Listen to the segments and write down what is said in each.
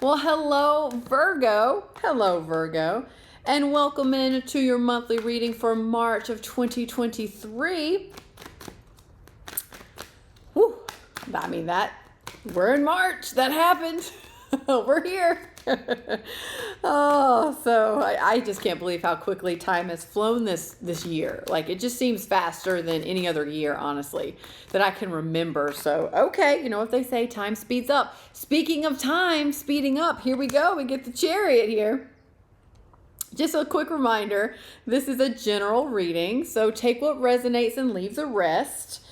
Well, hello, Virgo. Hello, Virgo. And welcome in to your monthly reading for March of 2023. Whew. I mean, we're in March. That happened. We're here. I just can't believe how quickly time has flown this year. Like, it just seems faster than any other year, honestly, that I can remember. So, okay, you know what they say, time speeds up. Speaking of time speeding up, here we go. We get the Chariot here. Just a quick reminder, this is a general reading, so take what resonates and leave the rest.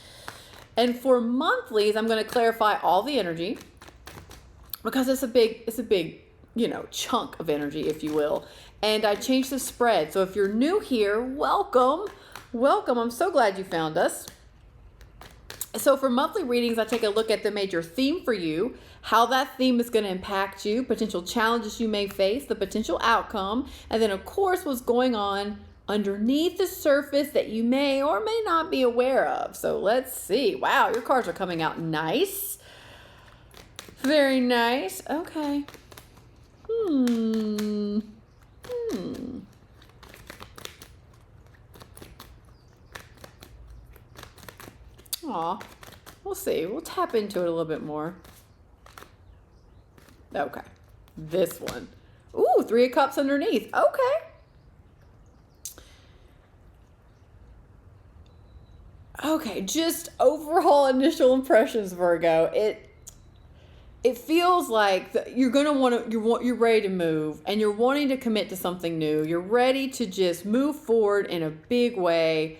And for monthlies, I'm going to clarify all the energy because it's a big, chunk of energy, if you will. And I changed the spread. So if you're new here, welcome. I'm so glad you found us. So for monthly readings, I take a look at the major theme for you, how that theme is going to impact you, potential challenges you may face, the potential outcome, and then of course what's going on underneath the surface that you may or may not be aware of. So let's see. Wow, your cards are coming out nice. Very nice. Okay. Aw, we'll see. We'll tap into it a little bit more. Okay. This one. Ooh, 3 of Cups underneath. Okay. Okay, just overall initial impressions, Virgo. It feels like you're gonna you're ready to move, and you're wanting to commit to something new. You're ready to just move forward in a big way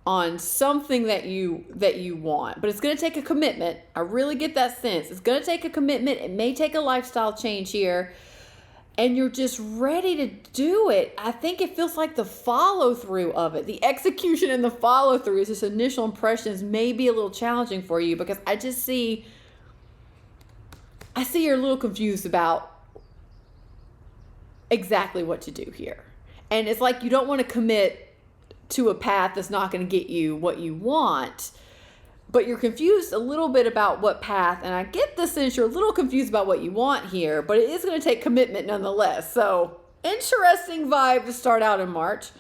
on something that you want. But it's gonna take a commitment. I really get that sense. It's gonna take a commitment. It may take a lifestyle change here. And you're just ready to do it. I think it feels like the follow through of it, the execution and the follow through is this initial impressions may be a little challenging for you, because I see you're a little confused about exactly what to do here. And it's like you don't want to commit to a path that's not going to get you what you want, but you're confused a little bit about what path. And I get the sense you're a little confused about what you want here, but it is going to take commitment nonetheless. So interesting vibe to start out in March.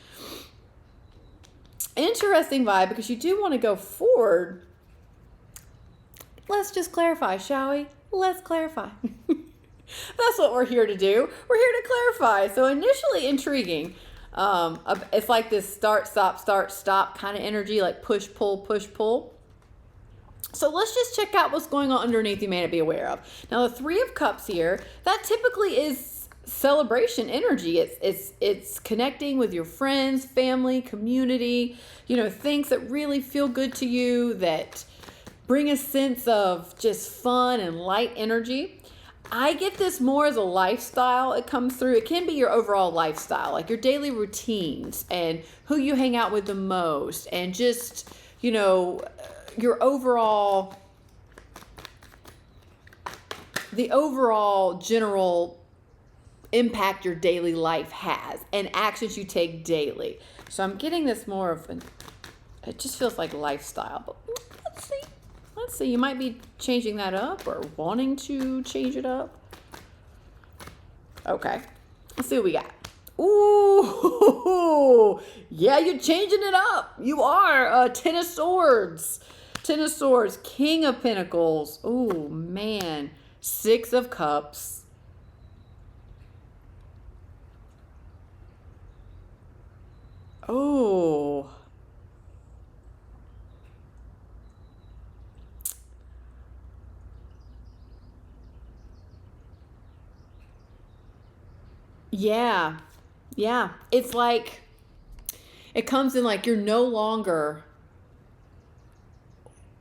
Interesting vibe because you do want to go forward. Let's just clarify, shall we? Let's clarify. That's what we're here to do. We're here to clarify. So initially intriguing. It's like this start, stop kind of energy, like push, pull. So let's just check out what's going on underneath you may not be aware of. Now, the 3 of Cups here, that typically is celebration energy. It's connecting with your friends, family, community, things that really feel good to you, that bring a sense of just fun and light energy. I get this more as a lifestyle. It comes through. It can be your overall lifestyle, like your daily routines and who you hang out with the most, and just, the overall general impact your daily life has and actions you take daily. So I'm getting this more of it just feels like lifestyle, but let's see, you might be changing that up or wanting to change it up. Okay, let's see what we got. Ooh, yeah, you're changing it up. You are. 10 of Swords, King of Pentacles. Ooh, man, 6 of Cups. Oh. Yeah. It's like, it comes in like you're no longer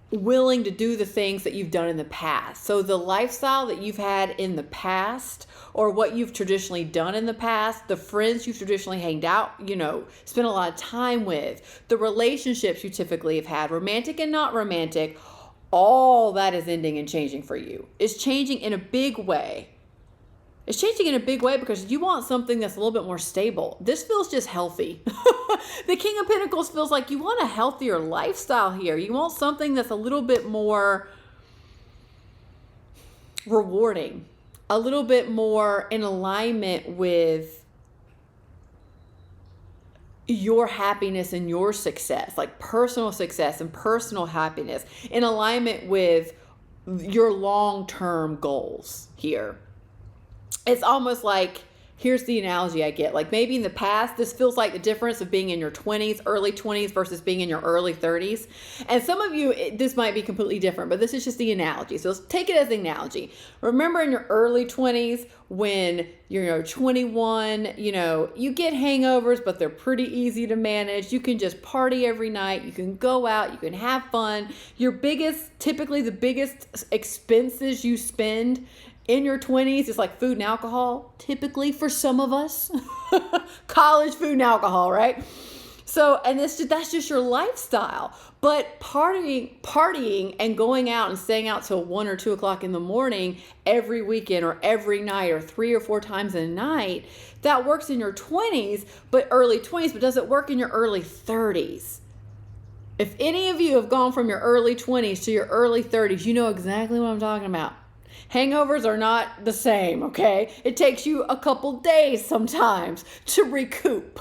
willing to do the things that you've done in the past. So the lifestyle that you've had in the past, or what you've traditionally done in the past, the friends you've traditionally hanged out, spent a lot of time with, the relationships you typically have had, romantic and not romantic, all that is ending and changing for you. It's changing in a big way. It's changing in a big way because you want something that's a little bit more stable. This feels just healthy. The King of Pentacles feels like you want a healthier lifestyle here. You want something that's a little bit more rewarding. a little bit more in alignment with your happiness and your success, like personal success and personal happiness, in alignment with your long-term goals here. It's almost like, here's the analogy I get. Like maybe in the past, this feels like the difference of being in your 20s, early 20s versus being in your early 30s. And some of you, this might be completely different, but this is just the analogy. So let's take it as an analogy. Remember in your early 20s when you're 21, you get hangovers, but they're pretty easy to manage. You can just party every night. You can go out. You can have fun. Typically the biggest expenses you spend in your 20s, it's like food and alcohol, typically for some of us. College food and alcohol, right? So, and that's just your lifestyle. But partying and going out and staying out till 1 or 2 o'clock in the morning every weekend or every night or 3 or 4 times a night, that works in your 20s, but early 20s, but doesn't work in your early 30s. If any of you have gone from your early 20s to your early 30s, you know exactly what I'm talking about. Hangovers are not the same, okay? It takes you a couple days sometimes to recoup.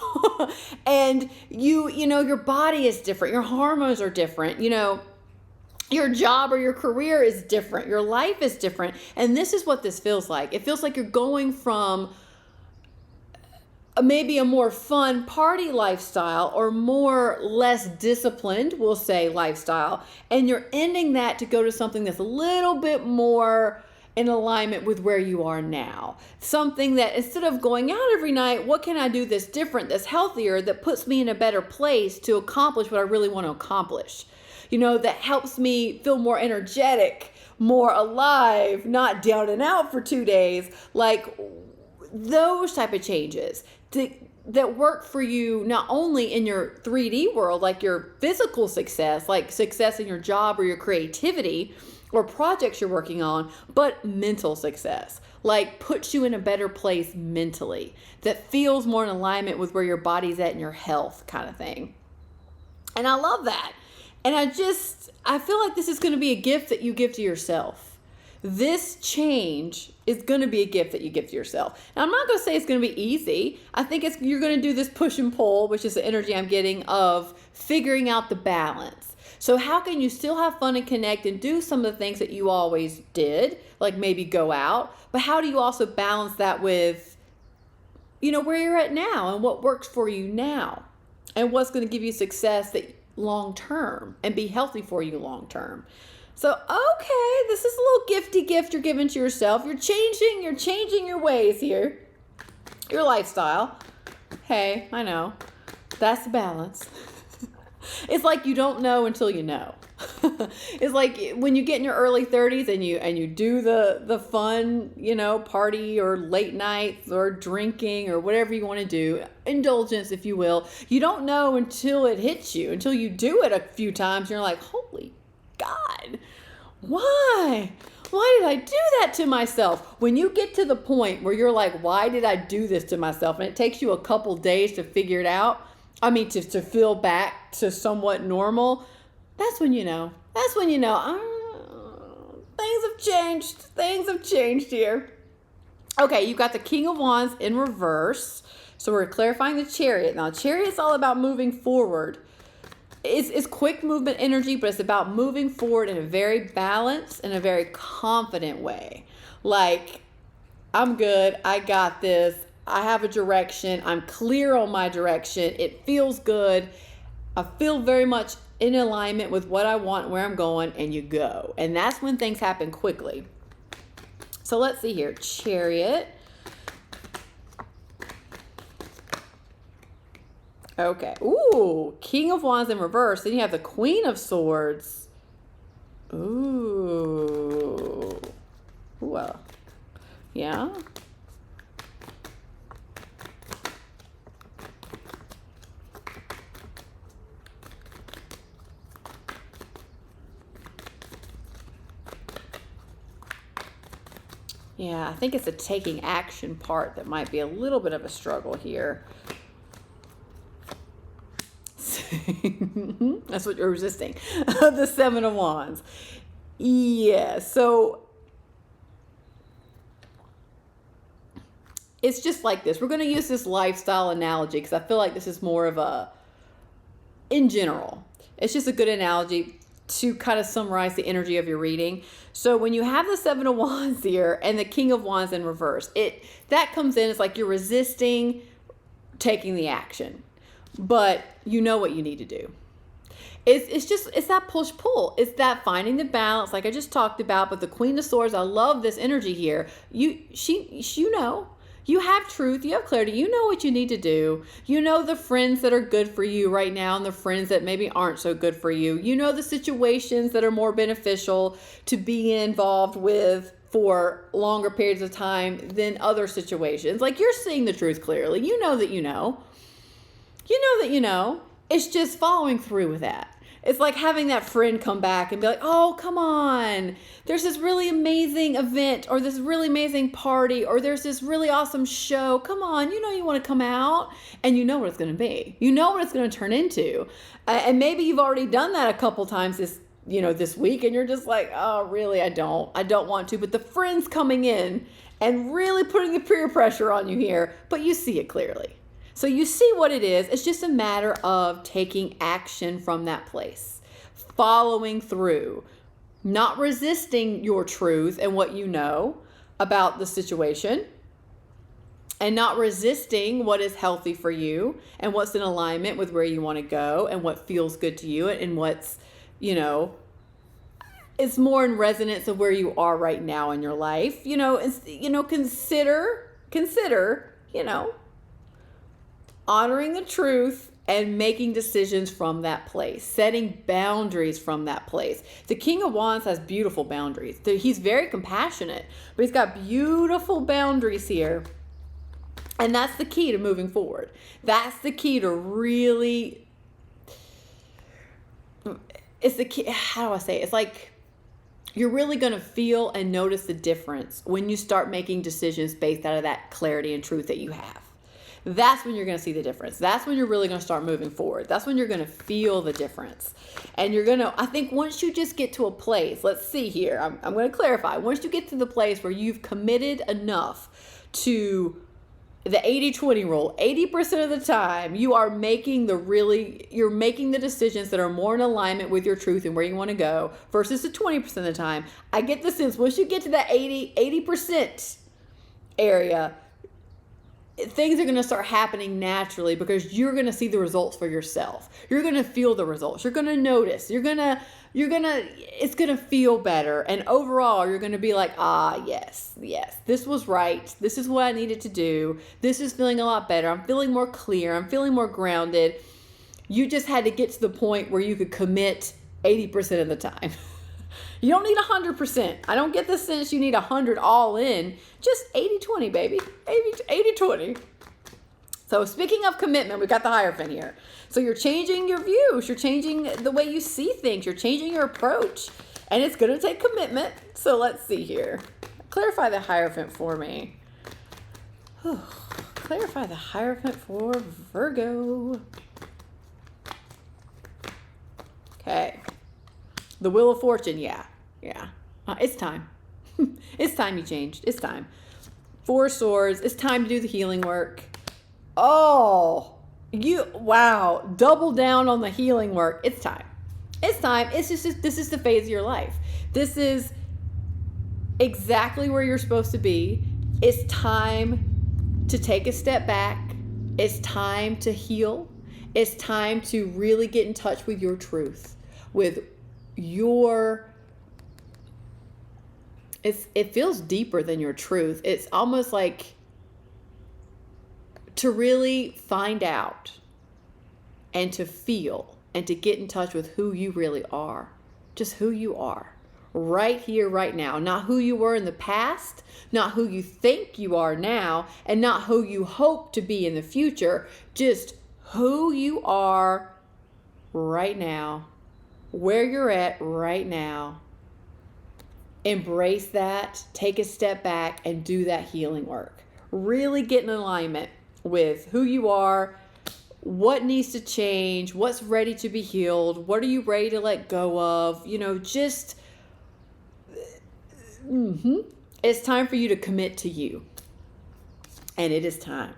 And your body is different. Your hormones are different. Your job or your career is different. Your life is different. And this is what this feels like. It feels like you're going from maybe a more fun party lifestyle or less disciplined, we'll say, lifestyle. And you're ending that to go to something that's a little bit more in alignment with where you are now. Something that instead of going out every night, what can I do that's different, that's healthier, that puts me in a better place to accomplish what I really want to accomplish? That helps me feel more energetic, more alive, not down and out for 2 days. Like those type of changes that work for you, not only in your 3D world, like your physical success, like success in your job or your creativity, or projects you're working on, but mental success, like puts you in a better place mentally, that feels more in alignment with where your body's at and your health kind of thing. And I love that. And I feel like this is going to be a gift that you give to yourself. This change is going to be a gift that you give to yourself. Now, I'm not going to say it's going to be easy. I think you're going to do this push and pull, which is the energy I'm getting of figuring out the balance. So how can you still have fun and connect and do some of the things that you always did, like maybe go out, but how do you also balance that with, where you're at now and what works for you now and what's going to give you success that long term and be healthy for you long term? So, okay, this is a little gifty gift you're giving to yourself. You're changing your ways here, your lifestyle. Hey, I know, that's the balance. It's like you don't know until you know. It's like when you get in your early 30s and you do the fun, party or late nights or drinking or whatever you want to do, indulgence, if you will. You don't know until it hits you, until you do it a few times. And you're like, holy God, why? Why did I do that to myself? When you get to the point where you're like, why did I do this to myself? And it takes you a couple days to figure it out. To feel back to somewhat normal. That's when you know. Things have changed. Things have changed here. Okay, you've got the King of Wands in reverse. So we're clarifying the Chariot. Now, Chariot's all about moving forward. It's quick movement energy, but it's about moving forward in a very balanced and a very confident way. Like, I'm good. I got this. I have a direction. I'm clear on my direction. It feels good. I feel very much in alignment with what I want, where I'm going, and you go. And that's when things happen quickly. So let's see here. Chariot. Okay. Ooh, King of Wands in reverse. Then you have the Queen of Swords. Ooh. Well, yeah. Yeah, I think it's the taking action part that might be a little bit of a struggle here. That's what you're resisting. The Seven of Wands. Yeah, so it's just like this. We're going to use this lifestyle analogy because I feel like this is more of a, in general, it's just a good analogy to kind of summarize the energy of your reading. So when you have the Seven of Wands here and the King of Wands in reverse, that comes in, it's like you're resisting taking the action, but you know what you need to do. It's that push-pull. It's that finding the balance like I just talked about. But the Queen of Swords, I love this energy here. You know. You have truth, you have clarity, you know what you need to do. You know the friends that are good for you right now and the friends that maybe aren't so good for you. You know the situations that are more beneficial to be involved with for longer periods of time than other situations. Like, you're seeing the truth clearly. You know that you know. You know that you know. It's just following through with that. It's like having that friend come back and be like, oh, come on. There's this really amazing event or this really amazing party or there's this really awesome show. Come on, you know you want to come out, and you know what it's going to be. You know what it's going to turn into. And maybe you've already done that a couple times this week, and you're just like, oh, really, I don't want to. But the friend's coming in and really putting the peer pressure on you here, but you see it clearly. So you see what it is. It's just a matter of taking action from that place, following through, not resisting your truth and what you know about the situation, and not resisting what is healthy for you and what's in alignment with where you want to go and what feels good to you and what's, it's more in resonance of where you are right now in your life. Consider, honoring the truth and making decisions from that place, setting boundaries from that place. The King of Wands has beautiful boundaries. He's very compassionate, but he's got beautiful boundaries here. And that's the key to moving forward. That's the key to really, it's the key, how do I say it? It's like you're really going to feel and notice the difference when you start making decisions based out of that clarity and truth that you have. That's when you're going to see the difference. That's when you're really going to start moving forward. That's when you're going to feel the difference. And I think once you just get to a place, let's see here, I'm going to clarify. Once you get to the place where you've committed enough to the 80-20 rule, 80% of the time, you're making the decisions that are more in alignment with your truth and where you want to go versus the 20% of the time. I get the sense once you get to that 80% area, things are going to start happening naturally because you're going to see the results for yourself. You're going to feel the results. You're going to notice. It's going to feel better. And overall, you're going to be like, yes, this was right. This is what I needed to do. This is feeling a lot better. I'm feeling more clear. I'm feeling more grounded. You just had to get to the point where you could commit 80% of the time. You don't need 100%. I don't get the sense you need 100 all in. Just 80-20, baby. 80-20. So speaking of commitment, we've got the Hierophant here. So you're changing your views. You're changing the way you see things. You're changing your approach. And it's going to take commitment. So let's see here. Clarify the Hierophant for me. Clarify the Hierophant for Virgo. Okay. The Wheel of Fortune, yeah. It's time. It's time you changed. It's time. Four Swords. It's time to do the healing work. Oh, wow. Double down on the healing work. It's time. It's time. This is the phase of your life. This is exactly where you're supposed to be. It's time to take a step back. It's time to heal. It's time to really get in touch with your truth, with it feels deeper than your truth. It's almost like to really find out and to feel and to get in touch with who you really are. Just who you are right here, right now. Not who you were in the past, not who you think you are now, and not who you hope to be in the future. Just who you are right now, where you're at right now. Embrace that, take a step back, and do that healing work. Really get in alignment with who you are, what needs to change, what's ready to be healed, what are you ready to let go of. It's time for you to commit to you. And it is time.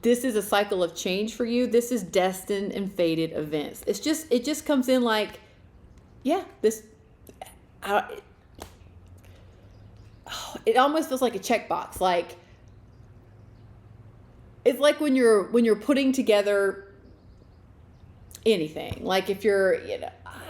This is a cycle of change for you. This is destined and fated events. It just comes in like, yeah, it almost feels like a checkbox. Like, it's like when you're putting together anything. Like if you're,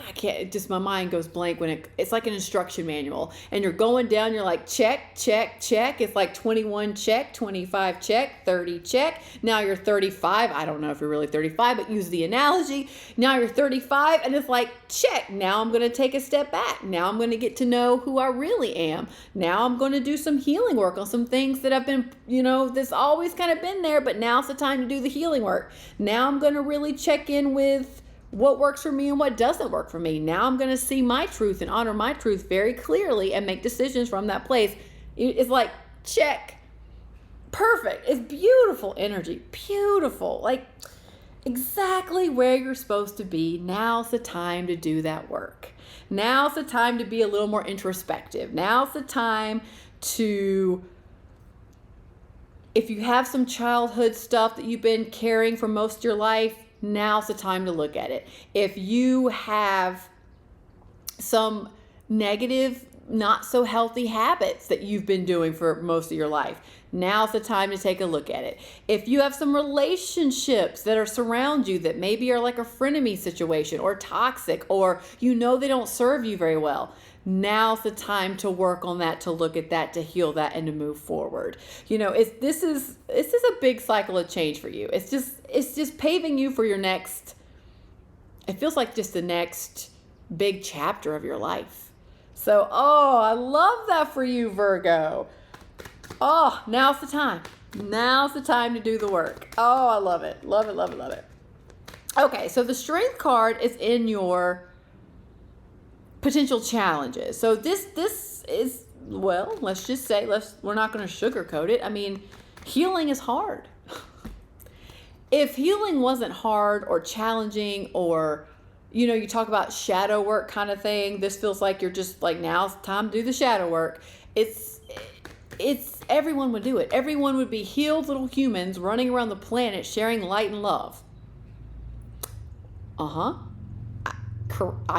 I can't, just my mind goes blank when it's like an instruction manual and you're going down, you're like, check, check, check. It's like 21 check, 25 check, 30 check. Now you're 35. I don't know if you're really 35, but use the analogy. Now you're 35 and it's like, check. Now I'm going to take a step back. Now I'm going to get to know who I really am. Now I'm going to do some healing work on some things that have been, that's always kind of been there, but now's the time to do the healing work. Now I'm going to really check in with what works for me and what doesn't work for me. Now I'm going to see my truth and honor my truth very clearly and make decisions from that place. It's like, check. Perfect. It's beautiful energy. Beautiful. Like exactly where you're supposed to be. Now's the time to do that work. Now's the time to be a little more introspective. Now's the time to, if you have some childhood stuff that you've been carrying for most of your life, now's the time to look at it. If you have some negative, not so healthy habits that you've been doing for most of your life, now's the time to take a look at it. If you have some relationships that are surround you that maybe are like a frenemy situation or toxic, or they don't serve you very well, now's the time to work on that, to look at that, to heal that, and to move forward. This is a big cycle of change for you. It's just paving you for your next, it feels like just the next big chapter of your life. So, I love that for you, Virgo. Now's the time. Now's the time to do the work. I love it. Love it, love it, love it. Okay, so the Strength card is in your potential challenges. So this is, well, let's just say, we're not going to sugarcoat it. I mean, healing is hard. If healing wasn't hard or challenging, or, you talk about shadow work kind of thing, this feels like you're just like, now's time to do the shadow work. It's everyone would do it. Everyone would be healed little humans running around the planet sharing light and love. I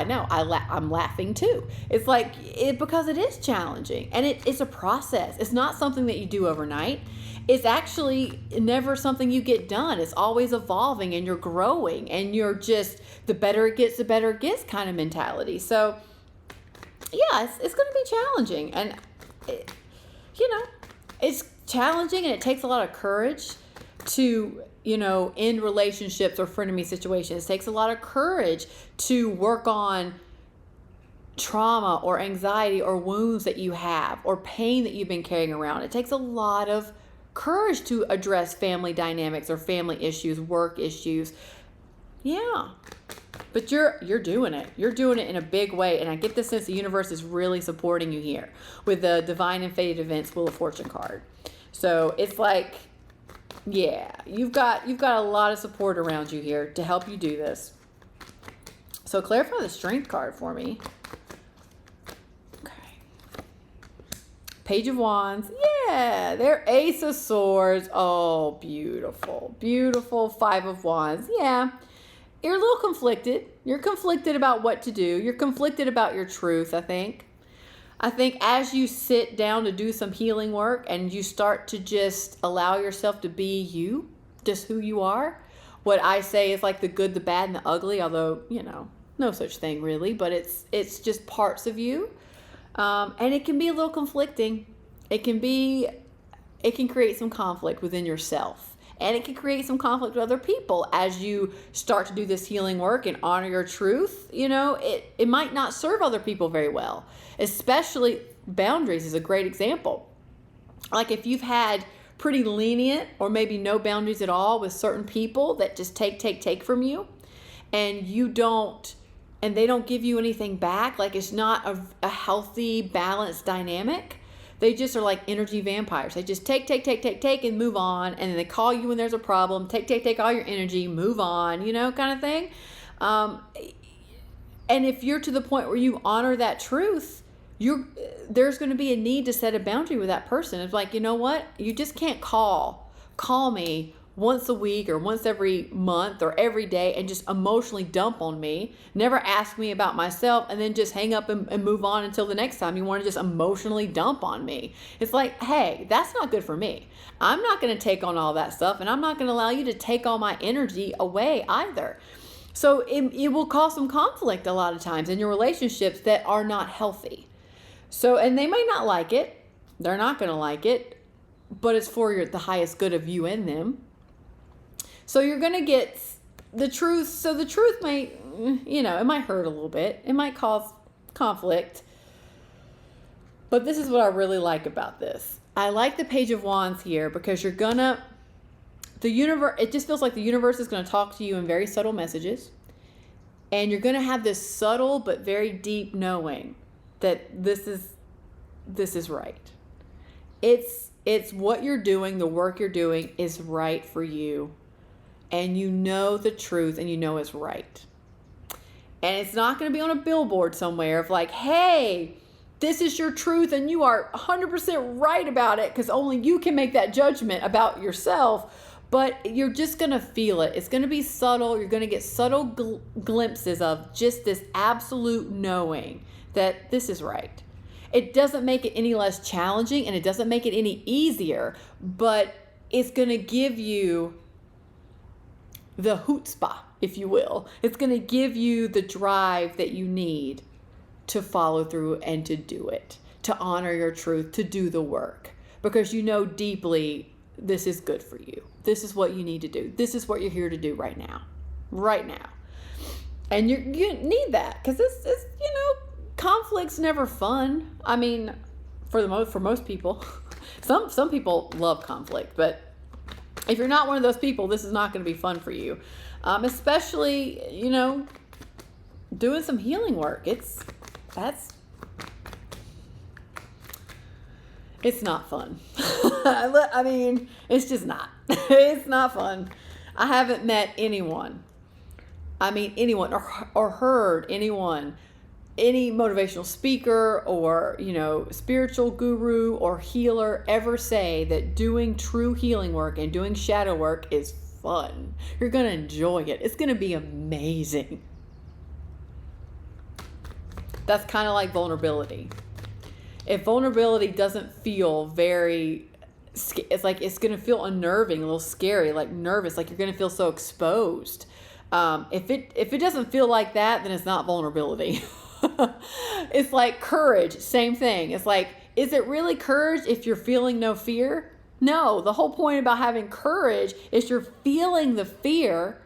know. I'm laughing too. It's like because it is challenging, and it's a process. It's not something that you do overnight. It's actually never something you get done. It's always evolving, and you're growing, and you're just, the better it gets, the better it gets kind of mentality. So yeah, it's going to be challenging, and it's challenging, and it takes a lot of courage to end relationships or frenemy situations. It takes a lot of courage to work on trauma or anxiety or wounds that you have or pain that you've been carrying around. It takes a lot of courage to address family dynamics or family issues, work issues. Yeah. But you're doing it. You're doing it in a big way, and I get the sense the universe is really supporting you here with the Divine and Fated Events Wheel of Fortune card. So it's like, yeah, you've got a lot of support around you here to help you do this. So clarify the Strength card for me. Okay. Page of Wands. Yeah, they're Ace of Swords. Oh, beautiful. Beautiful. Five of Wands. Yeah. You're a little conflicted. You're conflicted about what to do. You're conflicted about your truth, I think. I think as you sit down to do some healing work and you start to just allow yourself to be you, just who you are, what I say is like the good, the bad, and the ugly, although, no such thing really, but it's just parts of you. And it can be a little conflicting. It can create some conflict within yourself. And it can create some conflict with other people as you start to do this healing work and honor your truth. It might not serve other people very well. Especially boundaries is a great example. Like if you've had pretty lenient or maybe no boundaries at all with certain people that just take from you, and they don't give you anything back, like it's not a healthy, balanced dynamic. They just are like energy vampires. They just take and move on. And then they call you when there's a problem. Take all your energy, move on, kind of thing. And if you're to the point where you honor that truth, there's going to be a need to set a boundary with that person. It's like, you know what? You just can't call me once a week or once every month or every day and just emotionally dump on me, never ask me about myself, and then just hang up and move on until the next time you want to just emotionally dump on me. It's like, hey, that's not good for me. I'm not going to take on all that stuff, and I'm not going to allow you to take all my energy away either. So it will cause some conflict a lot of times in your relationships that are not healthy. So, and they may not like it. They're not going to like it, but it's for the highest good of you and them. So you're going to get the truth. So the truth may, it might hurt a little bit. It might cause conflict. But this is what I really like about this. I like the Page of Wands here because it just feels like the universe is going to talk to you in very subtle messages. And you're going to have this subtle but very deep knowing that this is right. It's what you're doing, the work you're doing is right for you. And you know the truth and you know it's right. And it's not going to be on a billboard somewhere of like, hey, this is your truth and you are 100% right about it, because only you can make that judgment about yourself. But you're just going to feel it. It's going to be subtle. You're going to get subtle glimpses of just this absolute knowing that this is right. It doesn't make it any less challenging and it doesn't make it any easier, but it's going to give you the chutzpah, if you will. It's going to give you the drive that you need to follow through and to do it, to honor your truth, to do the work, because you know deeply this is good for you. This is what you need to do. This is what you're here to do right now. And you need that, because it's conflict's never fun. I mean, for most people, some people love conflict, but if you're not one of those people, this is not going to be fun for you. Especially, doing some healing work. It's not fun. I mean, it's just not. It's not fun. I haven't met anyone. Or heard anyone, any motivational speaker or, spiritual guru or healer ever say that doing true healing work and doing shadow work is fun. You're going to enjoy it. It's going to be amazing. That's kind of like vulnerability. If vulnerability doesn't feel it's like it's going to feel unnerving, a little scary, like nervous, like you're going to feel so exposed. If it doesn't feel like that, then it's not vulnerability. It's like courage, same thing. It's like, is it really courage if you're feeling no fear? No, the whole point about having courage is you're feeling the fear,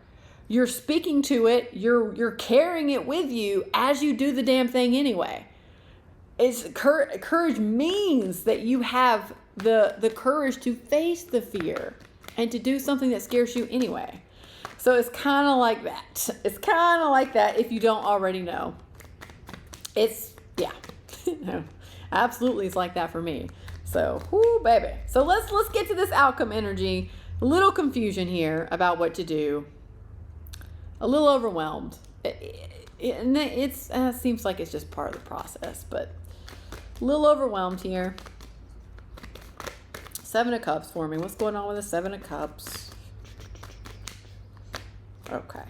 you're speaking to it, you're carrying it with you as you do the damn thing anyway. Courage means that you have the courage to face the fear and to do something that scares you anyway. So it's kind of like that. It's kind of like that if you don't already know. Absolutely, it's like that for me. So, whoo, baby. So let's get to this outcome energy. A little confusion here about what to do. A little overwhelmed. It seems like it's just part of the process, but a little overwhelmed here. 7 of Cups for me. What's going on with the 7 of Cups? Okay.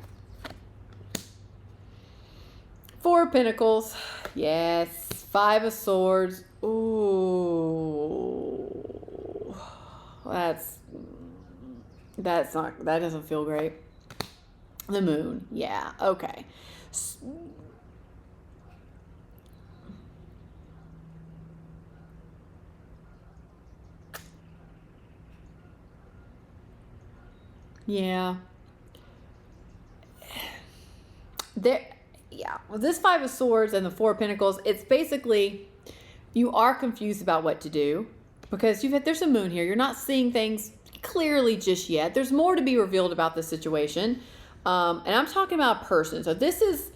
4 of Pentacles. Yes. 5 of Swords. Ooh. That doesn't feel great. The Moon. Yeah. Okay. Yeah. Well, this 5 of Swords and the 4 of Pentacles, it's basically you are confused about what to do because there's a moon here. You're not seeing things clearly just yet. There's more to be revealed about this situation. And I'm talking about a person. So this is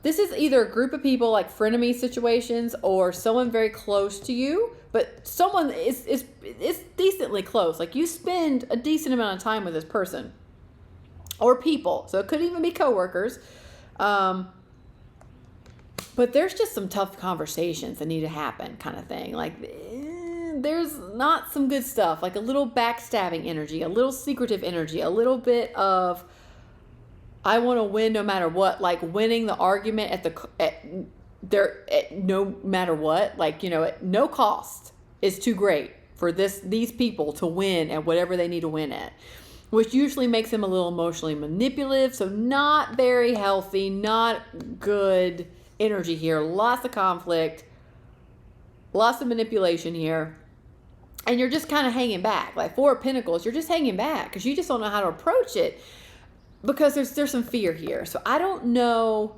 either a group of people like frenemy situations or someone very close to you, but someone is decently close. Like you spend a decent amount of time with this person or people. So it could even be coworkers. But there's just some tough conversations that need to happen, kind of thing. Like, there's not some good stuff, like a little backstabbing energy, a little secretive energy, a little bit of, I want to win no matter what, like winning the argument at no matter what, like, at no cost is too great for these people to win at whatever they need to win at, which usually makes them a little emotionally manipulative. So not very healthy, not good energy here. Lots of conflict, lots of manipulation here. And you're just kind of hanging back. Like Four of Pentacles, you're just hanging back because you just don't know how to approach it, because there's some fear here. So I don't know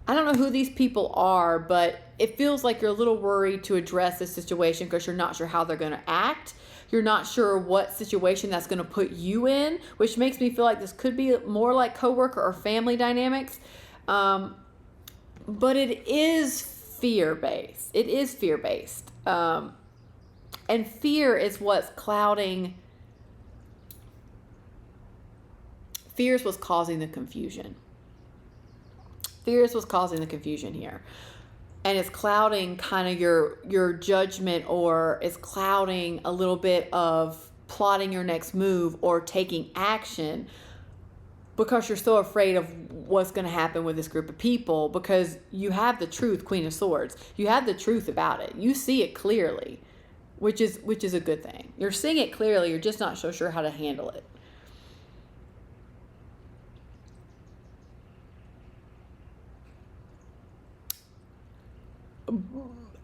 who these people are, but it feels like you're a little worried to address this situation because you're not sure how they're going to act. You're not sure what situation that's going to put you in, which makes me feel like this could be more like coworker or family dynamics. But it is fear-based. It is fear-based. And fear is what's clouding. Fear is what's causing the confusion. Fear is what's causing the confusion here. And it's clouding kind of your judgment, or it's clouding a little bit of plotting your next move or taking action, because you're so afraid of what's going to happen with this group of people, because you have the truth, Queen of Swords. You have the truth about it. You see it clearly, which is a good thing. You're seeing it clearly. You're just not so sure how to handle it.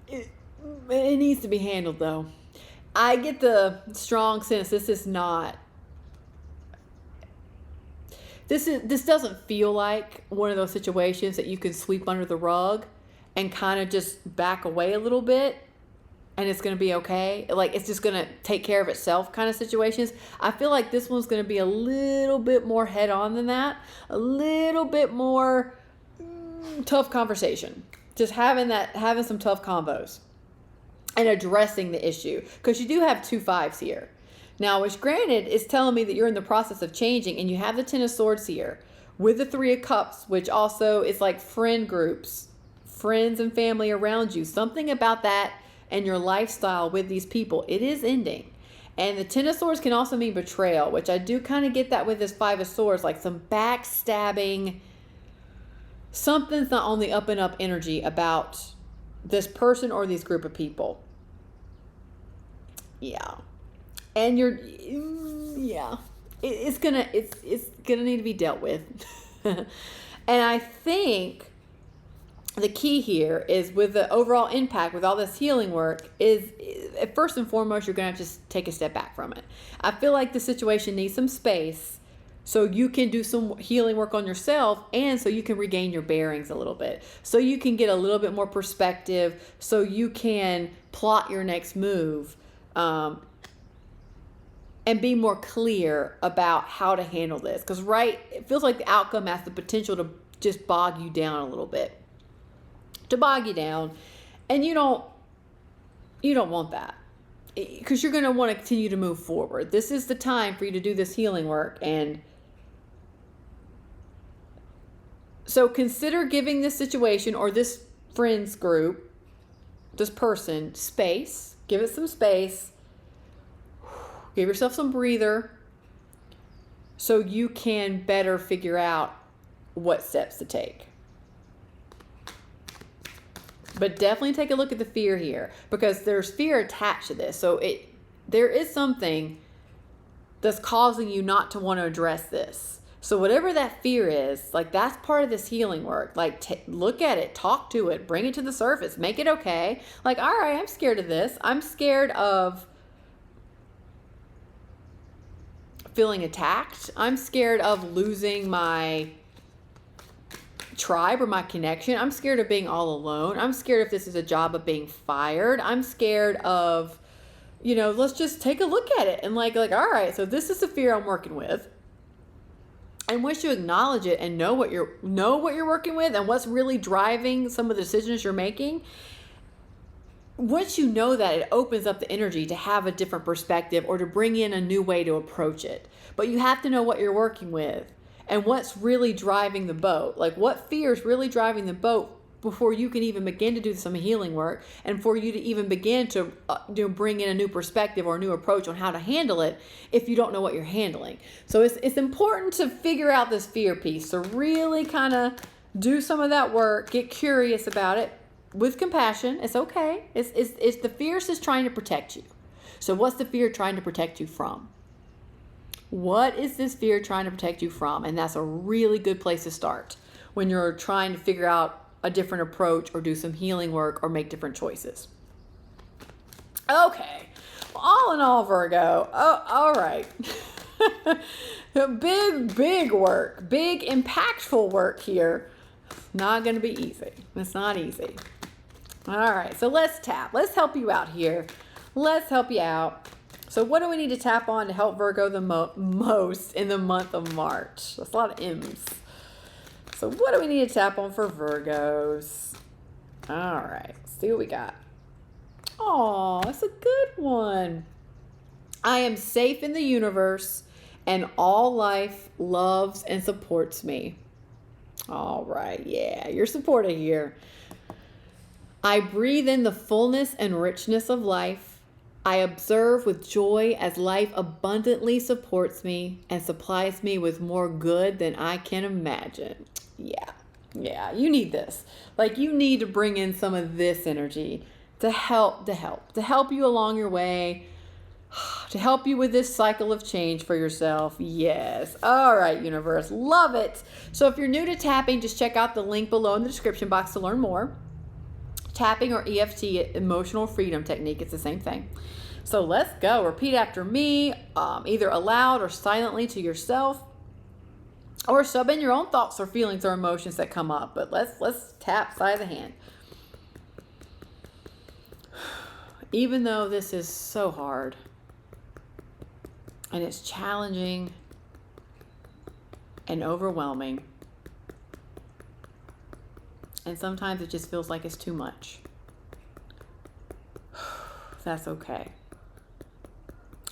It needs to be handled, though. I get the strong sense this doesn't feel like one of those situations that you can sweep under the rug and kind of just back away a little bit and it's going to be okay. Like, it's just going to take care of itself kind of situations. I feel like this one's going to be a little bit more head on than that. A little bit more tough conversation. Just having some tough combos and addressing the issue, because you do have 2 5s here. Now, which granted is telling me that you're in the process of changing, and you have the 10 of Swords here with the 3 of Cups, which also is like friend groups, friends and family around you. Something about that and your lifestyle with these people, it is ending. And the 10 of Swords can also mean betrayal, which I do kind of get that with this 5 of Swords, like some backstabbing. Something's not on the up and up energy about this person or these group of people. Yeah. And it's gonna need to be dealt with. And I think the key here is, with the overall impact, with all this healing work, is first and foremost, you're gonna have to just take a step back from it. I feel like the situation needs some space, so you can do some healing work on yourself, and so you can regain your bearings a little bit. So you can get a little bit more perspective, so you can plot your next move, and be more clear about how to handle this. Because it feels like the outcome has the potential to just bog you down a little bit. To bog you down. And you don't want that. Because you're going to want to continue to move forward. This is the time for you to do this healing work. And so consider giving this situation or this friends group, this person, space. Give it some space. Give yourself some breather so you can better figure out what steps to take. But definitely take a look at the fear here, because there's fear attached to this. So there is something that's causing you not to want to address this. So whatever that fear is, like, that's part of this healing work. Like, look at it, talk to it, bring it to the surface, make it okay. Like, all right, I'm scared of this. I'm scared of feeling attacked. I'm scared of losing my tribe or my connection. I'm scared of being all alone. I'm scared if this is a job of being fired. I'm scared of, let's just take a look at it and like, all right, so this is the fear I'm working with. And once you acknowledge it and know what you're working with and what's really driving some of the decisions you're making, once you know that, it opens up the energy to have a different perspective or to bring in a new way to approach it. But you have to know what you're working with and what's really driving the boat. Like, what fear is really driving the boat before you can even begin to do some healing work, and for you to even begin to bring in a new perspective or a new approach on how to handle it if you don't know what you're handling. So it's important to figure out this fear piece, to really kind of do some of that work, get curious about it with compassion. It's okay. It's the fear is trying to protect you. So what's the fear trying to protect you from? What is this fear trying to protect you from? And that's a really good place to start when you're trying to figure out a different approach or do some healing work or make different choices. Okay. Well, all in all, Virgo. Oh, all right. Big work. Big, impactful work here. Not going to be easy. It's not easy. All right. So let's tap. Let's help you out here. Let's help you out. So what do we need to tap on to help Virgo the most in the month of March? That's a lot of M's. So what do we need to tap on for Virgos? All right, let's see what we got. Oh, that's a good one. I am safe in the universe and all life loves and supports me. All right, yeah, you're supported here. I breathe in the fullness and richness of life. I observe with joy as life abundantly supports me and supplies me with more good than I can imagine. Yeah, you need this. Like, you need to bring in some of this energy to help you along your way, to help you with this cycle of change for yourself. Yes. All right, universe. Love it. So if you're new to tapping, just check out the link below in the description box to learn more. Tapping or EFT, emotional freedom technique. It's the same thing. So let's go. Repeat after me, either aloud or silently to yourself, or sub in your own thoughts or feelings or emotions that come up. But let's tap side of the hand. Even though this is so hard and it's challenging and overwhelming, and sometimes it just feels like it's too much, that's okay.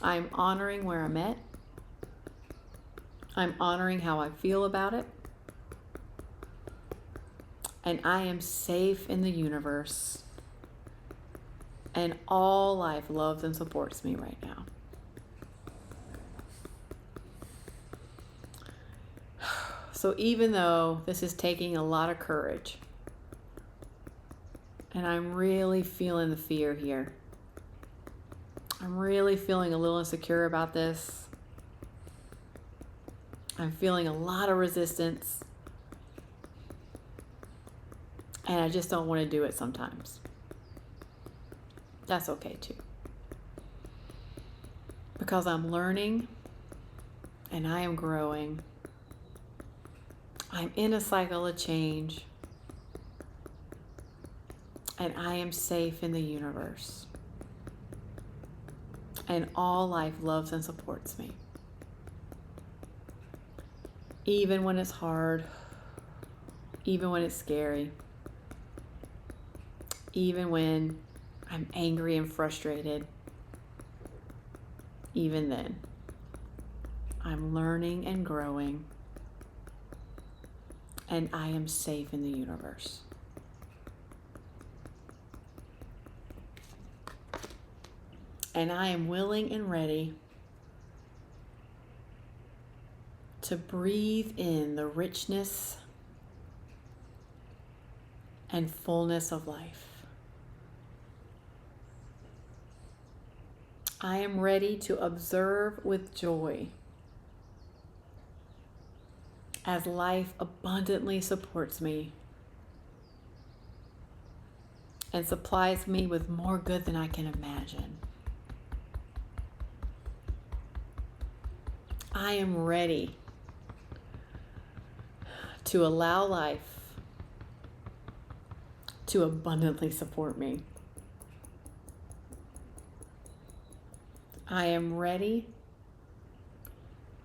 I'm honoring where I'm at. I'm honoring how I feel about it. And I am safe in the universe. And all life loves and supports me right now. So even though this is taking a lot of courage, and I'm really feeling the fear here, I'm really feeling a little insecure about this. I'm feeling a lot of resistance, and I just don't want to do it sometimes. That's okay too. Because I'm learning and I am growing. I'm in a cycle of change, and I am safe in the universe. And all life loves and supports me. Even when it's hard, even when it's scary, even when I'm angry and frustrated, even then, I'm learning and growing, and I am safe in the universe. And I am willing and ready to breathe in the richness and fullness of life. I am ready to observe with joy as life abundantly supports me and supplies me with more good than I can imagine. I am ready to allow life to abundantly support me. I am ready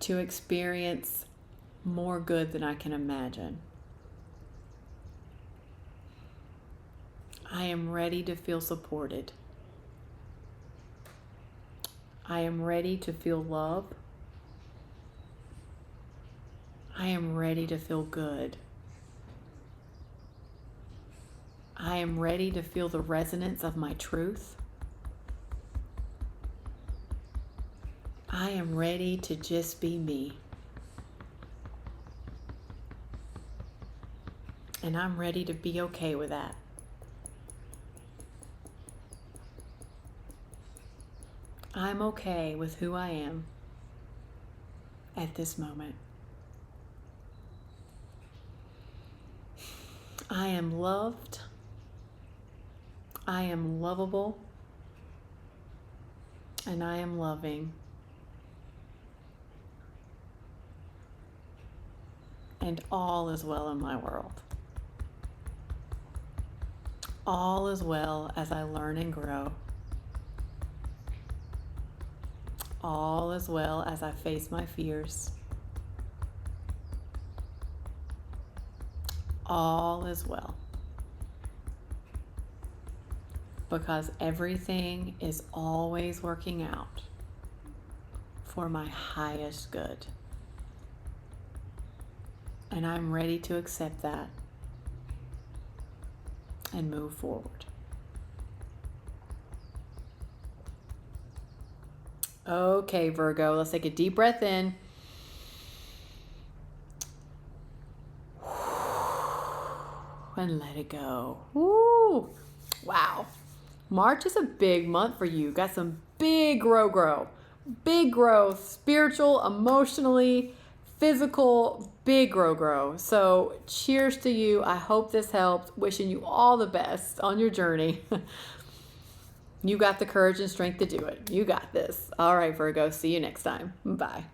to experience more good than I can imagine. I am ready to feel supported. I am ready to feel love. I am ready to feel good. I am ready to feel the resonance of my truth. I am ready to just be me. And I'm ready to be okay with that. I'm okay with who I am at this moment. I am loved. I am lovable. And I am loving. And all is well in my world. All is well as I learn and grow. All is well as I face my fears. All is well. Because everything is always working out for my highest good. And I'm ready to accept that and move forward. Okay, Virgo, let's take a deep breath in. And let it go. Woo! Wow. March is a big month for you. Got some big grow. Big growth, spiritual, emotionally, physical, big grow. So cheers to you. I hope this helped. Wishing you all the best on your journey. You got the courage and strength to do it. You got this. All right, Virgo. See you next time. Bye.